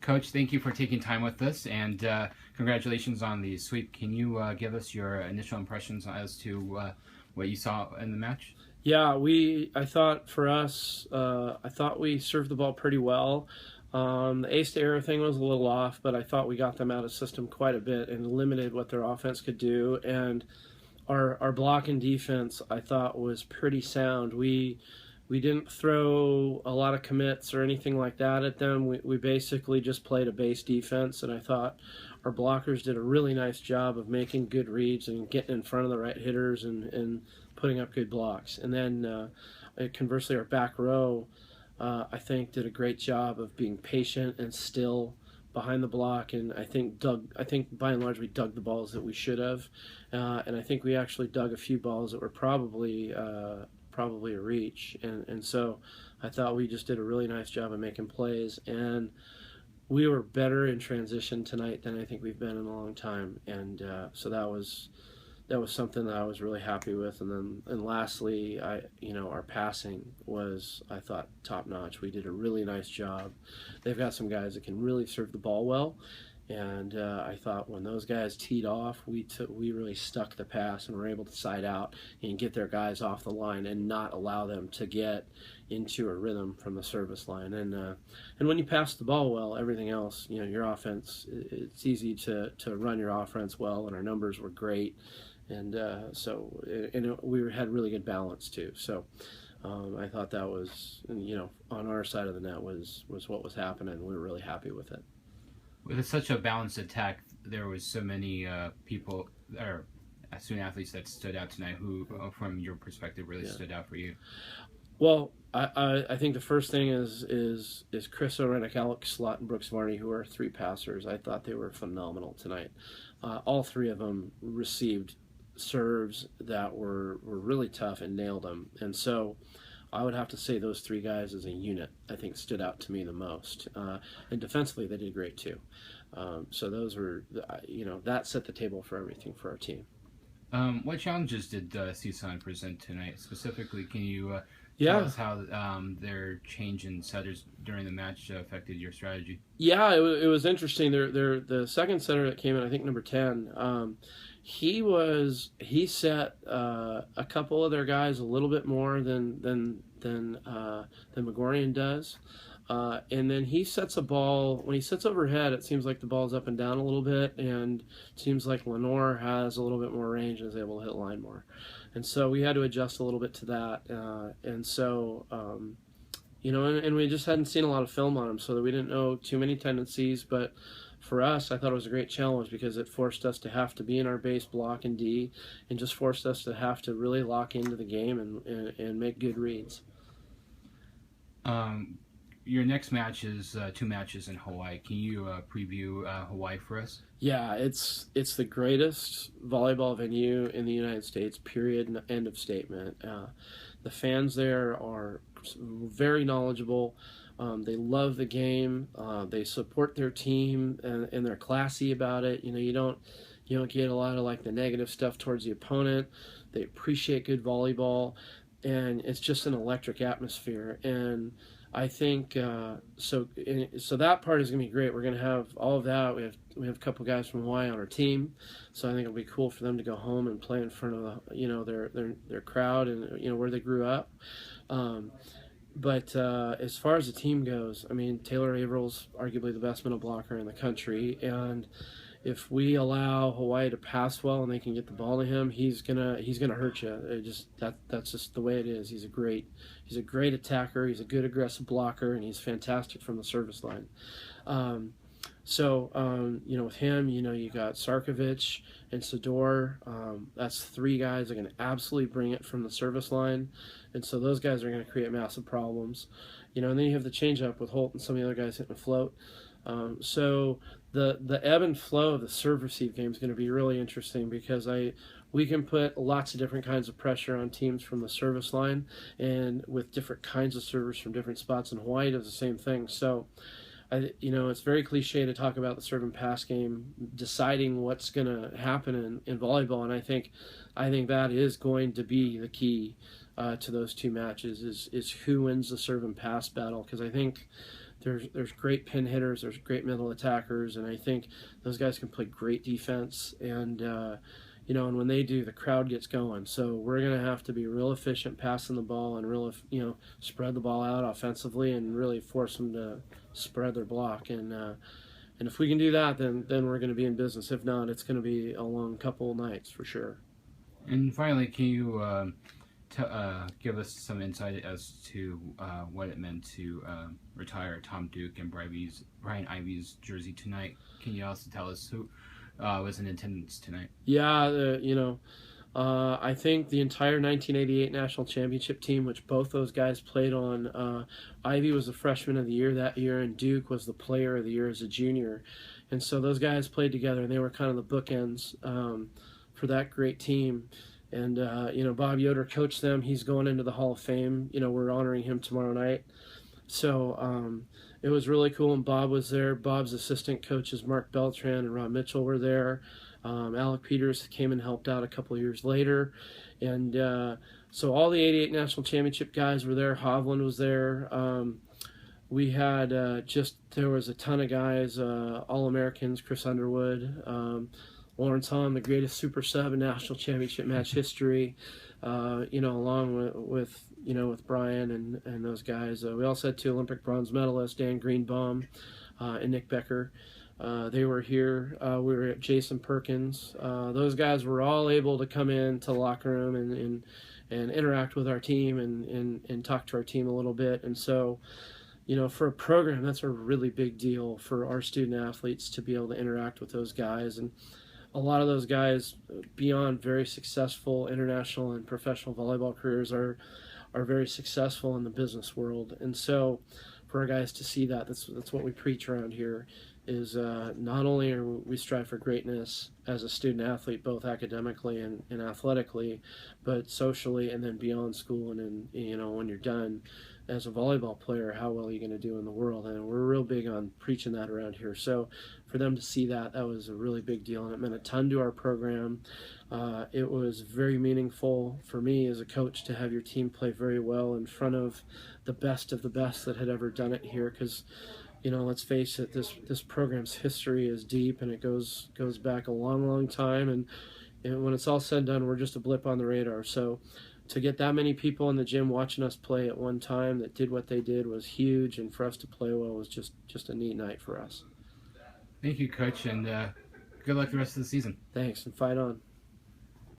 Coach, thank you for taking time with us, and congratulations on the sweep. Can you give us your initial impressions as to what you saw in the match? Yeah, I thought for us, I thought we served the ball pretty well. The ace to error thing was a little off, but I thought we got them out of system quite a bit and limited what their offense could do. And our block and defense, I thought, was pretty sound. We didn't throw a lot of commits or anything like that at them. We basically just played a base defense, and I thought our blockers did a really nice job of making good reads and getting in front of the right hitters and putting up good blocks. And then conversely, our back row, I think, did a great job of being patient and still behind the block, and I think by and large we dug the balls that we should have, and I think we actually dug a few balls that were probably a reach, and so I thought we just did a really nice job of making plays, and we were better in transition tonight than I think we've been in a long time, and so that was something that I was really happy with. And lastly, our passing was, I thought, top notch. We did a really nice job. They've got some guys that can really serve the ball well, and I thought when those guys teed off, we really stuck the pass and were able to side out and get their guys off the line and not allow them to get into a rhythm from the service line. And when you pass the ball well, everything else, your offense, it's easy to run your offense well, and our numbers were great. And we had really good balance too. So I thought that was, on our side of the net was what was happening. We were really happy with it. With such a balanced attack, there was so many people or student athletes that stood out tonight. Who, from your perspective, really stood out for you? Well, I think the first thing is Chris O'Renick, Alex Slott, and Brooks Varney, who are three passers. I thought they were phenomenal tonight. All three of them received serves that were really tough and nailed them. And so I would have to say those three guys as a unit, I think, stood out to me the most. And defensively, they did great too. So those were, that set the table for everything for our team. What challenges did CSUN present tonight? Specifically, can you tell us how their change in setters during the match affected your strategy? Yeah, it was interesting. The second setter that came in, I think number 10, he set a couple of their guys a little bit more than Megorian does. And then he sets a ball, when he sits overhead, it seems like the ball's up and down a little bit, and it seems like Lenore has a little bit more range and is able to hit line more. And so we had to adjust a little bit to that. And we just hadn't seen a lot of film on him, so that we didn't know too many tendencies. But for us, I thought it was a great challenge because it forced us to have to be in our base block and D, and just forced us to have to really lock into the game and make good reads. Your next match is 2 matches in Hawaii. Can you preview Hawaii for us? Yeah, it's the greatest volleyball venue in the United States, period, end of statement. The fans there are very knowledgeable. They love the game. They support their team, and they're classy about it. You don't get a lot of like the negative stuff towards the opponent. They appreciate good volleyball, and it's just an electric atmosphere. And I think so that part is going to be great. We're going to have all of that. We have a couple guys from Hawaii on our team, so I think it'll be cool for them to go home and play in front of their crowd and where they grew up. But as far as the team goes, I mean, Taylor Averill's arguably the best middle blocker in the country, and if we allow Hawaii to pass well and they can get the ball to him, he's gonna hurt you. That's just the way it is. He's a great attacker. He's a good aggressive blocker, and he's fantastic from the service line. With him, you got Sarkovic and Sador. That's 3 guys that are going to absolutely bring it from the service line, and so those guys are going to create massive problems. And then you have the changeup with Holt and some of the other guys hitting the float. So the ebb and flow of the serve receive game is going to be really interesting because we can put lots of different kinds of pressure on teams from the service line and with different kinds of servers from different spots, and Hawaii does the same thing. So it's very cliche to talk about the serve and pass game deciding what's going to happen in volleyball, and I think that is going to be the key to those 2 matches is who wins the serve and pass battle, because I think there's great pin hitters, there's great middle attackers, and I think those guys can play great defense. And and when they do, the crowd gets going. So we're going to have to be real efficient passing the ball and really, spread the ball out offensively and really force them to spread their block. And if we can do that, then we're going to be in business. If not, it's going to be a long couple of nights for sure. And finally, can you give us some insight as to what it meant to retire Tom Duke and Brian Ivy's jersey tonight? Can you also tell us who was in attendance tonight? Yeah, I think the entire 1988 national championship team, which both those guys played on, Ivy was the freshman of the year that year, and Duke was the player of the year as a junior. And so those guys played together, and they were kind of the bookends for that great team. And, Bob Yoder coached them. He's going into the Hall of Fame. We're honoring him tomorrow night. So it was really cool, and Bob was there. Bob's assistant coaches, Mark Beltran and Rob Mitchell, were there. Alec Peters came and helped out a couple of years later. And so all the 88 national championship guys were there. Hovland was there. We had there was a ton of guys, All-Americans, Chris Underwood, Lawrence Hahn, the greatest super sub in national championship match history, along with Brian and those guys. We also had 2 Olympic bronze medalists, Dan Greenbaum and Nick Becker. They were here. We were at Jason Perkins. Those guys were all able to come into the locker room and interact with our team and talk to our team a little bit. And so, for a program, that's a really big deal for our student athletes to be able to interact with those guys. And a lot of those guys, beyond very successful international and professional volleyball careers, are very successful in the business world. And so for our guys to see that's what we preach around here, is not only are we strive for greatness as a student athlete, both academically and athletically, but socially, and then beyond school, and then when you're done as a volleyball player, how well are you going to do in the world? And we're real big on preaching that around here. So for them to see that was a really big deal, and it meant a ton to our program. It was very meaningful for me as a coach to have your team play very well in front of the best that had ever done it here, because let's face it, this program's history is deep, and it goes back a long time, and when it's all said and done, we're just a blip on the radar. So to get that many people in the gym watching us play at one time that did what they did was huge, and for us to play well was just a neat night for us. Thank you, Coach, and good luck the rest of the season. Thanks, and fight on.